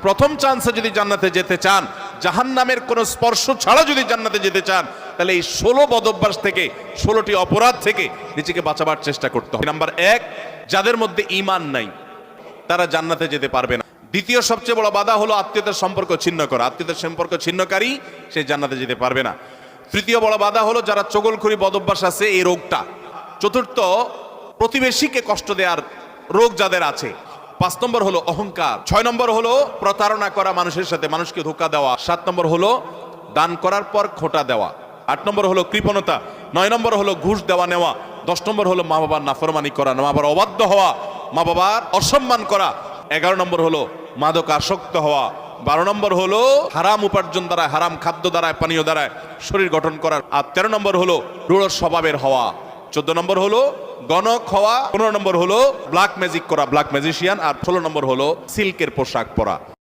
প্রথম চান্সে যদি জান্নাতে যেতে চান, জাহান্নামের কোনো স্পর্শ ছাড়া যদি জান্নাতে যেতে চান, তাহলে এই 16 বদঅভ্যাস থেকে, 16টি অপরাধ থেকে নিজেকে বাঁচাবার চেষ্টা করতে হবে। নাম্বার 1, যাদের মধ্যে ঈমান নাই তারা জান্নাতে যেতে পারবে না। দ্বিতীয় সবচেয়ে বড় বাধা হলো আত্মীয়তার সম্পর্ক ছিন্ন করা। আত্মীয়তার সম্পর্ক ছিন্নকারী সে জান্নাতে যেতে পারবে না। তৃতীয় বড় বাধা হলো যারা চগলখড়ি বদঅভ্যাস আছে, এই রোগটা। চতুর্থ, প্রতিবেশীকে কষ্ট দেওয়ার রোগ যাদের আছে। 5 নম্বর হলো অহংকার। 6 নম্বর হলো প্রতারণা করা, মানুষের সাথে মানুষকে ধোঁকা দেওয়া। 7 নম্বর হলো দান করার পর খোঁটা দেওয়া। 8 নম্বর হলো কৃপণতা। 9 নম্বর হলো ঘুষ দেওয়া নেওয়া। 10 নম্বর হলো মা বাবার নাফরমানি করা, মা বাবার অবাধ্য হওয়া, মা বাবার অসম্মান করা। 11 নম্বর হলো মাদক আসক্ত হওয়া। 12 নম্বর হলো হারাম উপার্জন দ্বারা, হারাম খাদ্য দ্বারা, পানীয় দ্বারা শরীর গঠন করা। আর 13 নম্বর হলো রূঢ় স্বভাবের হওয়া। 14 নম্বর হলো গণক হওয়া। 15 নম্বর হলো ব্ল্যাক ম্যাজিক করা, ব্ল্যাক ম্যাজিশিয়ান। আর 16 নম্বর হলো সিল্কের পোশাক পরা।